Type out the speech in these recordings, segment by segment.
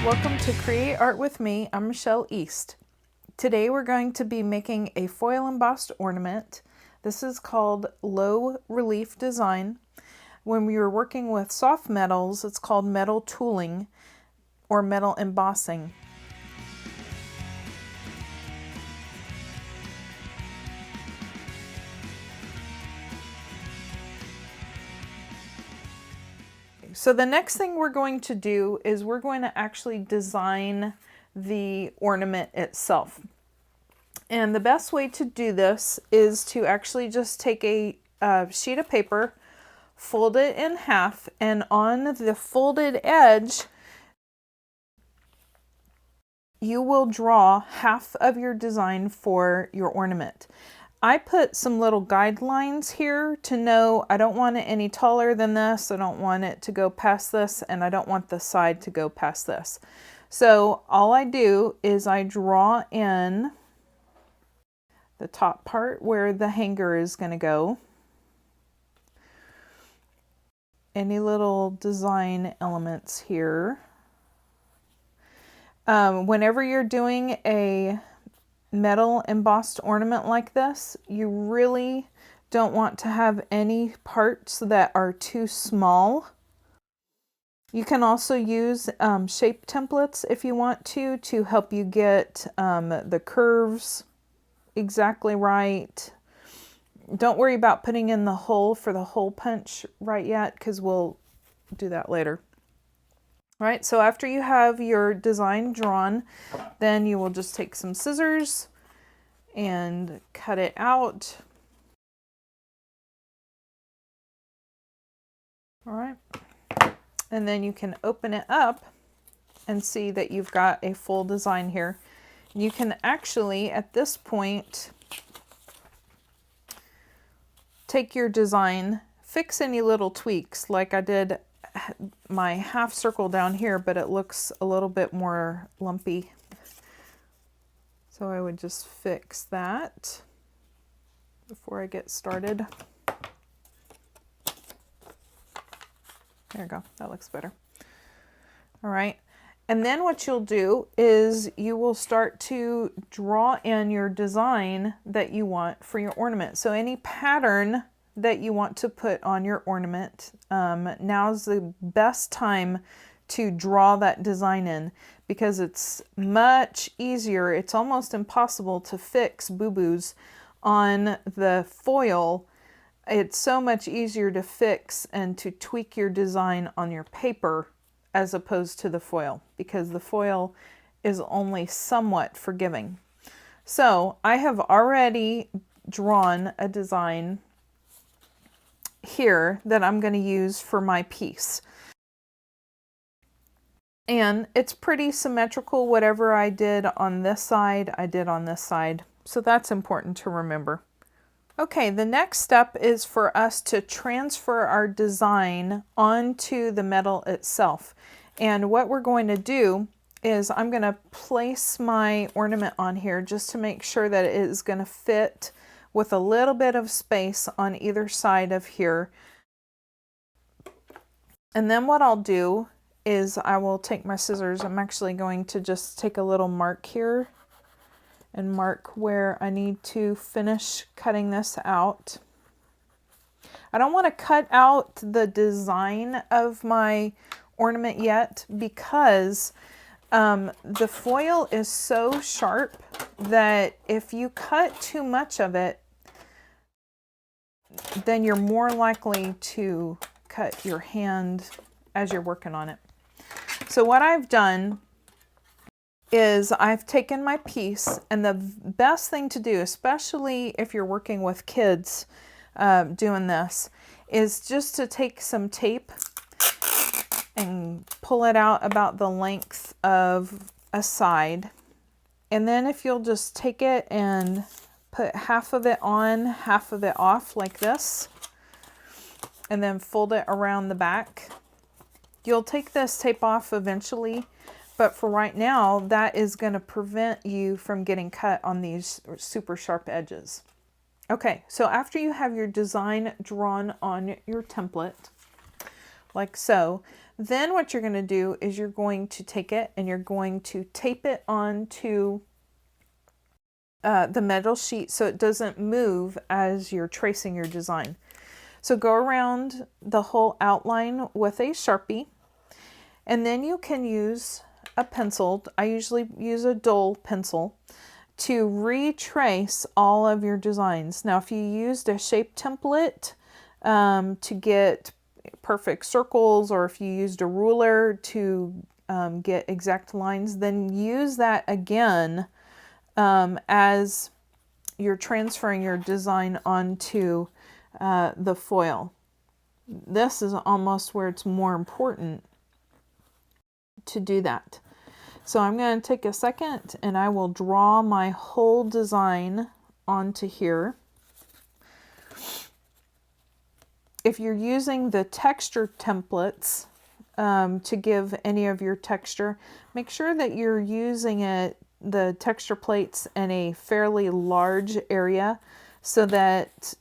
Welcome to Create Art with me. I'm Michelle East. Today we're going to be making a foil embossed ornament. This is called low relief design. When we were working with soft metals, it's called metal tooling or metal embossing. So the next thing we're going to do is we're going to actually design the ornament itself. And the best way to do this is to actually just take a sheet of paper, fold it in half, and on the folded edge, you will draw half of your design for your ornament. I put some little guidelines here to know I don't want it any taller than this, I don't want it to go past this, and I don't want the side to go past this. So all I do is I draw in the top part where the hanger is going to go. Any little design elements here. Whenever you're doing a metal embossed ornament like this, you really don't want to have any parts that are too small. You can also use shape templates if you want to help you get the curves exactly right. Don't worry about putting in the hole for the hole punch right yet, because we'll do that later. All right, so after you have your design drawn, then you will just take some scissors and cut it out. All right, and then you can open it up and see that you've got a full design here. You can actually, at this point, take your design, fix any little tweaks, like I did my half circle down here, but it looks a little bit more lumpy. So I would just fix that before I get started. There you go, that looks better. All right, and then what you'll do is you will start to draw in your design that you want for your ornament. So any pattern that you want to put on your ornament, now's the best time to draw that design in, because it's much easier. It's almost impossible to fix boo-boos on the foil. It's so much easier to fix and to tweak your design on your paper as opposed to the foil, because the foil is only somewhat forgiving. So I have already drawn a design here that I'm going to use for my piece. And it's pretty symmetrical. Whatever I did on this side, I did on this side. So that's important to remember. Okay, the next step is for us to transfer our design onto the metal itself. And what we're going to do is I'm going to place my ornament on here just to make sure that it is going to fit with a little bit of space on either side of here. And then what I'll do is I will take my scissors. I'm actually going to just take a little mark here and mark where I need to finish cutting this out. I don't want to cut out the design of my ornament yet, because the foil is so sharp that if you cut too much of it, then you're more likely to cut your hand as you're working on it. So what I've done is I've taken my piece, and the best thing to do, especially if you're working with kids doing this, is just to take some tape and pull it out about the length of a side. And then if you'll just take it and put half of it on, half of it off like this, and then fold it around the back. You'll take this tape off eventually, but for right now, that is going to prevent you from getting cut on these super sharp edges. Okay, so after you have your design drawn on your template, like so. Then what you're going to do is you're going to take it and you're going to tape it onto the metal sheet so it doesn't move as you're tracing your design. So go around the whole outline with a Sharpie, and then you can use a pencil. I usually use a dull pencil to retrace all of your designs. Now, if you used a shape template to get perfect circles, or if you used a ruler to get exact lines, then use that again as you're transferring your design onto the foil. This is almost where it's more important to do that. So I'm going to take a second and I will draw my whole design onto here. If you're using the texture templates to give any of your texture, make sure that you're using the texture plates in a fairly large area so that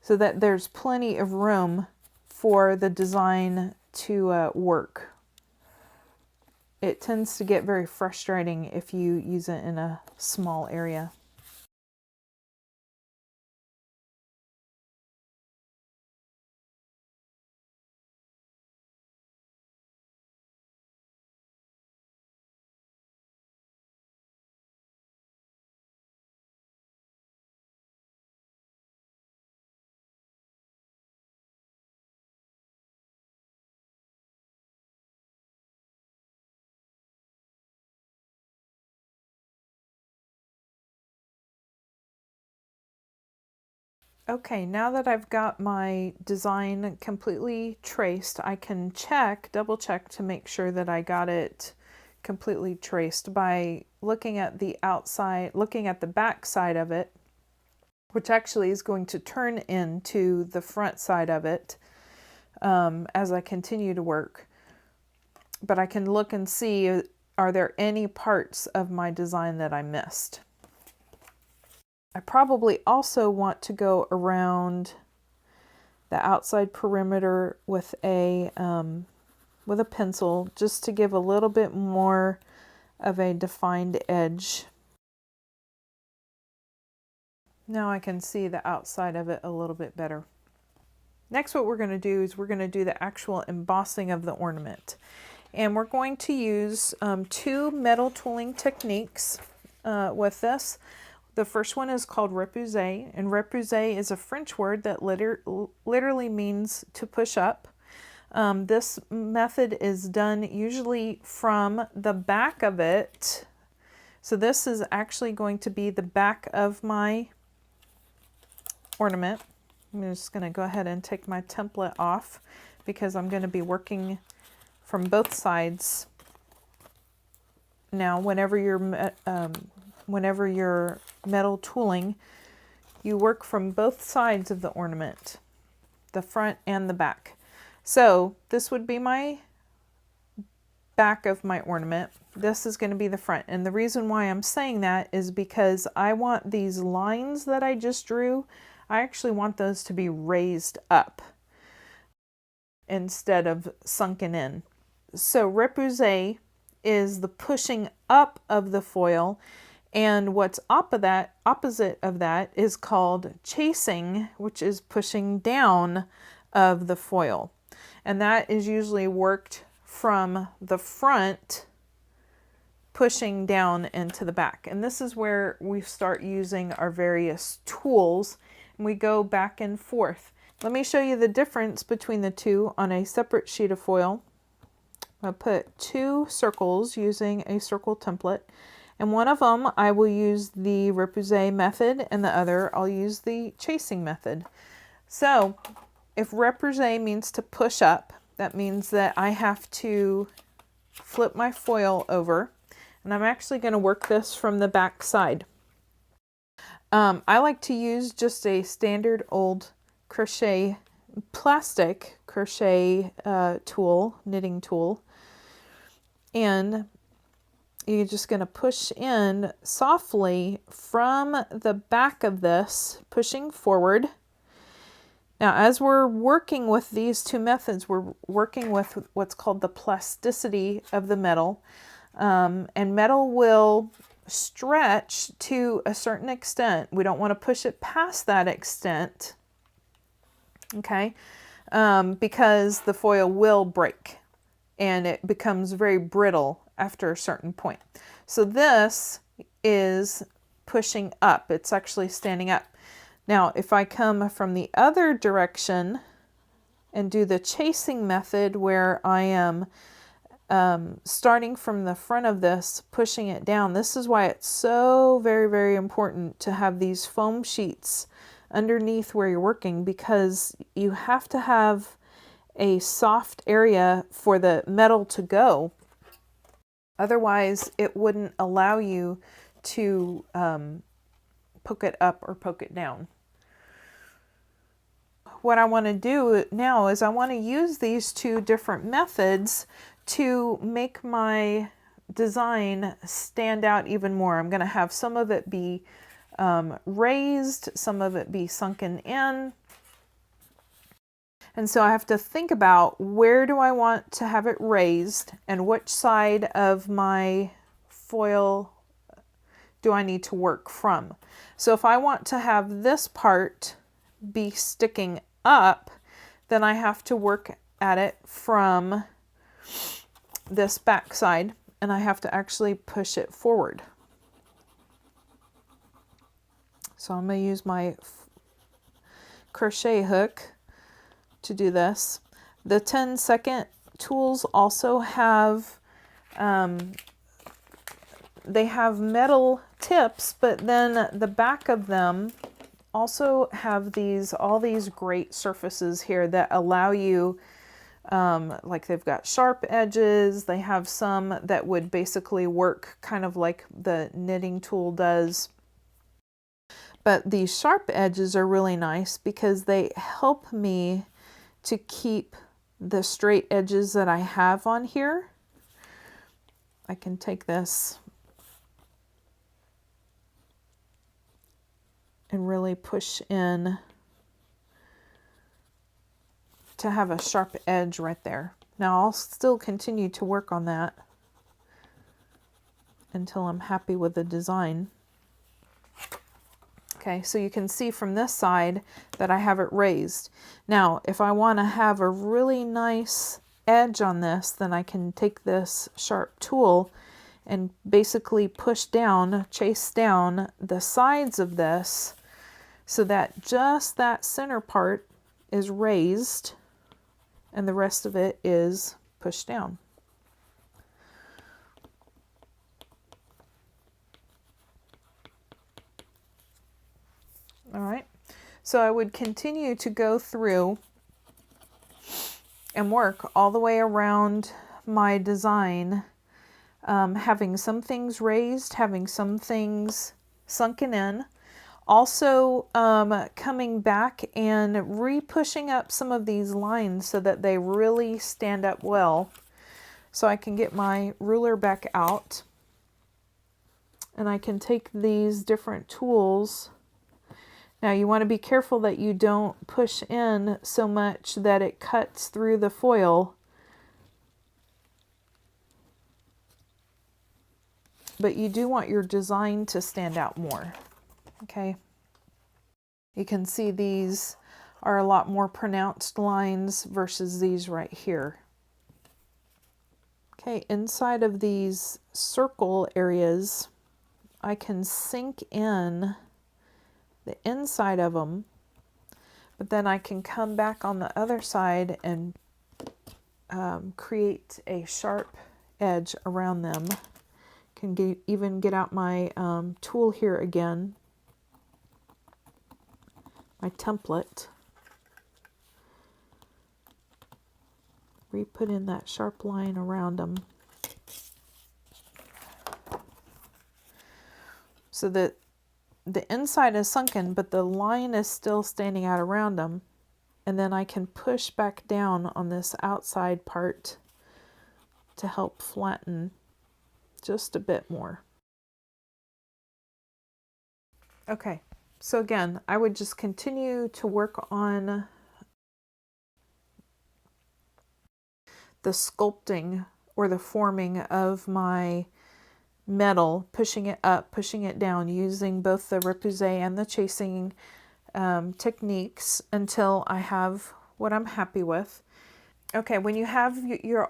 there's plenty of room for the design to work. It tends to get very frustrating if you use it in a small area. Okay, now that I've got my design completely traced, I can double check to make sure that I got it completely traced by looking at the outside, looking at the back side of it, which actually is going to turn into the front side of it as I continue to work. But I can look and see, are there any parts of my design that I missed? I probably also want to go around the outside perimeter with a pencil just to give a little bit more of a defined edge. Now I can see the outside of it a little bit better. Next, what we're going to do is we're going to do the actual embossing of the ornament. And we're going to use 2 metal tooling techniques with this. The first one is called repousser, and repousser is a French word that literally means to push up. This method is done usually from the back of it. So this is actually going to be the back of my ornament. I'm just going to go ahead and take my template off because I'm going to be working from both sides. Now, whenever you're metal tooling, you work from both sides of the ornament, the front and the back. So this would be my back of my ornament. This is going to be the front. And the reason why I'm saying that is because I want these lines that I just drew, I actually want those to be raised up instead of sunken in. So repousser is the pushing up of the foil, and what's opposite of that is called chasing, which is pushing down of the foil. And that is usually worked from the front, pushing down into the back. And this is where we start using our various tools, and we go back and forth. Let me show you the difference between the two on a separate sheet of foil. I'll put 2 circles using a circle template, and one of them I will use the repousser method and the other I'll use the chasing method. So if repousser means to push up, that means that I have to flip my foil over, and I'm actually going to work this from the back side. I like to use just a standard old plastic crochet tool, knitting tool, and you're just going to push in softly from the back of this, pushing forward, Now, as we're working with these two methods, we're working with what's called the plasticity of the metal. And metal will stretch to a certain extent. We don't want to push it past that extent, okay, because the foil will break and it becomes very brittle after a certain point. So this is pushing up. It's actually standing up. Now, if I come from the other direction and do the chasing method where I am starting from the front of this, pushing it down. This is why it's so very, very important to have these foam sheets underneath where you're working, because you have to have a soft area for the metal to go. Otherwise, it wouldn't allow you to poke it up or poke it down. What I want to do now is I want to use these two different methods to make my design stand out even more. I'm going to have some of it be raised, some of it be sunken in. And so I have to think about, where do I want to have it raised and which side of my foil do I need to work from. So if I want to have this part be sticking up, then I have to work at it from this back side, and I have to actually push it forward. So I'm going to use my crochet hook to do this. The 10-second tools also have they have metal tips, but then the back of them also have all these great surfaces here that allow you, like they've got sharp edges. They have some that would basically work kind of like the knitting tool does. But these sharp edges are really nice because they help me to keep the straight edges that I have on here. I can take this and really push in to have a sharp edge right there. Now I'll still continue to work on that until I'm happy with the design. Okay, so you can see from this side that I have it raised. Now, if I want to have a really nice edge on this, then I can take this sharp tool and basically push down, chase down the sides of this so that just that center part is raised and the rest of it is pushed down. All right, so I would continue to go through and work all the way around my design, having some things raised, having some things sunken in, also coming back and re-pushing up some of these lines so that they really stand up well. So I can get my ruler back out and I can take these different tools. Now you want to be careful that you don't push in so much that it cuts through the foil. But you do want your design to stand out more. Okay. You can see these are a lot more pronounced lines versus these right here. Okay, inside of these circle areas, I can sink in the inside of them, but then I can come back on the other side and create a sharp edge around them. Can even get out my tool here again, my template, re-put in that sharp line around them so that the inside is sunken, but the line is still standing out around them. And then I can push back down on this outside part to help flatten just a bit more. Okay, so again, I would just continue to work on the sculpting or the forming of my metal, pushing it up, pushing it down, using both the repoussé and the chasing techniques until I have what I'm happy with. Okay, when you have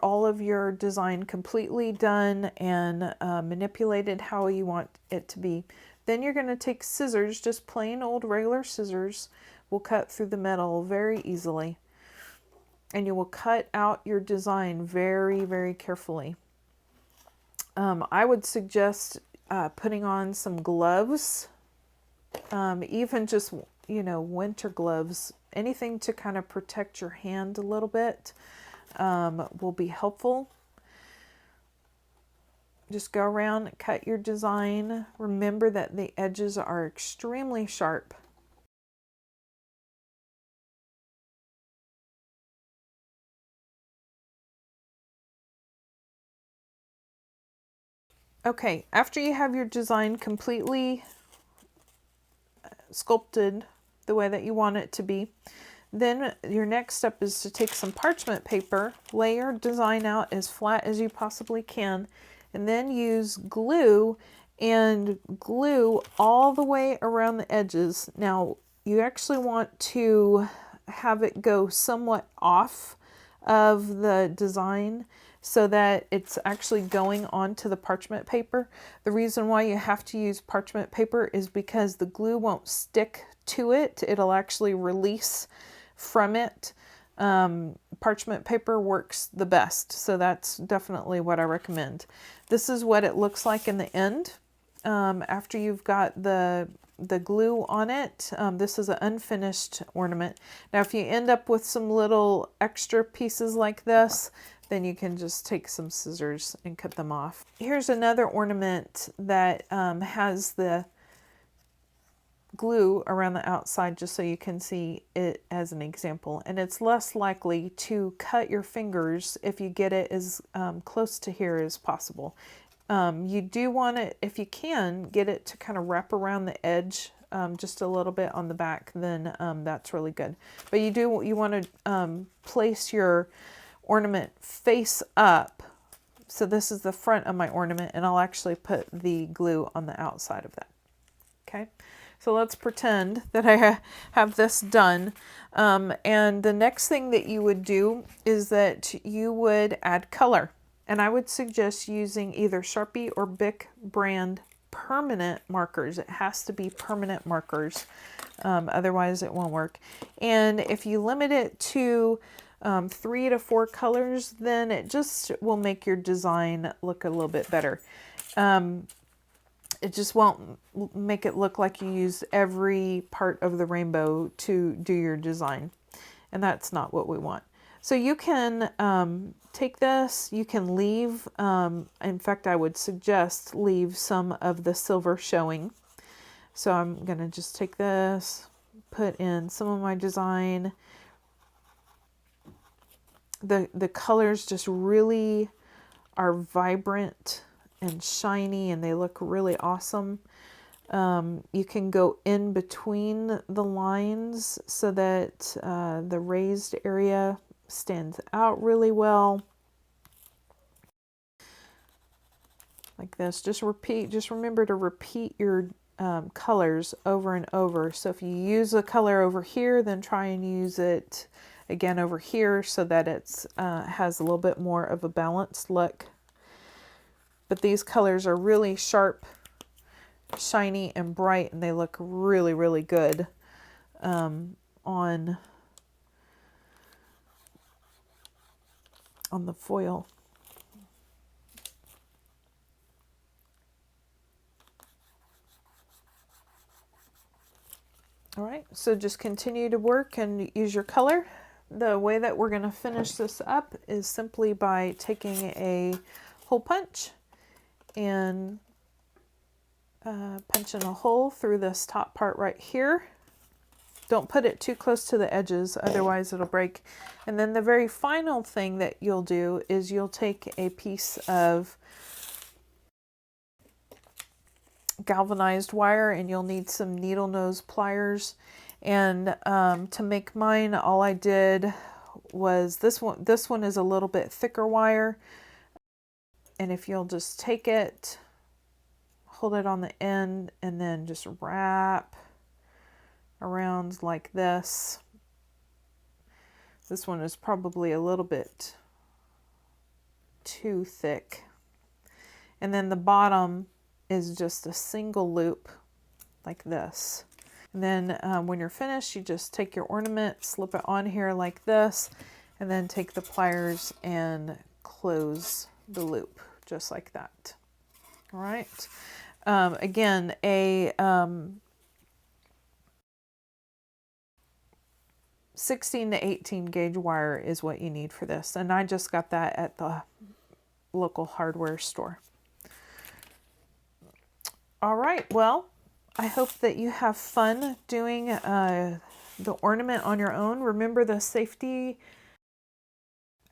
all of your design completely done and manipulated how you want it to be, then you're going to take scissors, just plain old regular scissors, will cut through the metal very easily. And you will cut out your design very, very carefully. I would suggest putting on some gloves, even just, winter gloves. Anything to kind of protect your hand a little bit will be helpful. Just go around, cut your design. Remember that the edges are extremely sharp. Okay, after you have your design completely sculpted the way that you want it to be, then your next step is to take some parchment paper, lay your design out as flat as you possibly can, and then use glue and glue all the way around the edges. Now, you actually want to have it go somewhat off of the design so that it's actually going onto the parchment paper. The reason why you have to use parchment paper is because the glue won't stick to it. It'll actually release from it. Parchment paper works the best, so that's definitely what I recommend. This is what it looks like in the end after you've got the glue on it. This is an unfinished ornament. Now, if you end up with some little extra pieces like this, then you can just take some scissors and cut them off. Here's another ornament that has the glue around the outside, just so you can see it as an example. And it's less likely to cut your fingers if you get it as close to here as possible. You do want it, if you can, get it to kind of wrap around the edge just a little bit on the back, then that's really good. But you want to place your ornament face up. So this is the front of my ornament, and I'll actually put the glue on the outside of that. Okay, so let's pretend that I have this done. And the next thing that you would do is that you would add color. And I would suggest using either Sharpie or Bic brand permanent markers. It has to be permanent markers, otherwise it won't work. And if you limit it to 3 to 4 colors, then it just will make your design look a little bit better. It just won't make it look like you used every part of the rainbow to do your design. And that's not what we want. So you can take this, you can leave, in fact, I would suggest leave some of the silver showing. So I'm going to just take this, put in some of my design. The colors just really are vibrant and shiny, and they look really awesome. You can go in between the lines so that the raised area stands out really well. Like this. Just remember to repeat your colors over and over. So if you use a color over here, then try and use it again over here so that it's has a little bit more of a balanced look. But these colors are really sharp, shiny, and bright, and they look really, really good on the foil. All right, so just continue to work and use your color. The way that we're going to finish this up is simply by taking a hole punch and punching a hole through this top part right here. Don't put it too close to the edges, otherwise it'll break. And then the very final thing that you'll do is you'll take a piece of galvanized wire, and you'll need some needle nose pliers. And to make mine, all I did was this one. This one is a little bit thicker wire. And if you'll just take it, hold it on the end, and then just wrap around like this. This one is probably a little bit too thick. And then the bottom is just a single loop like this. And then when you're finished, you just take your ornament, slip it on here like this, and then take the pliers and close the loop just like that. All right. Again, a 16 to 18 gauge wire is what you need for this. And I just got that at the local hardware store. All right, well, I hope that you have fun doing the ornament on your own. Remember the safety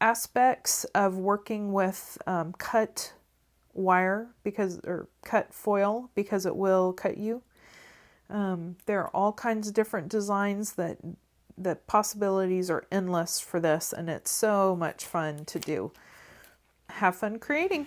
aspects of working with cut wire or cut foil, because it will cut you. There are all kinds of different designs that the possibilities are endless for this, and it's so much fun to do. Have fun creating.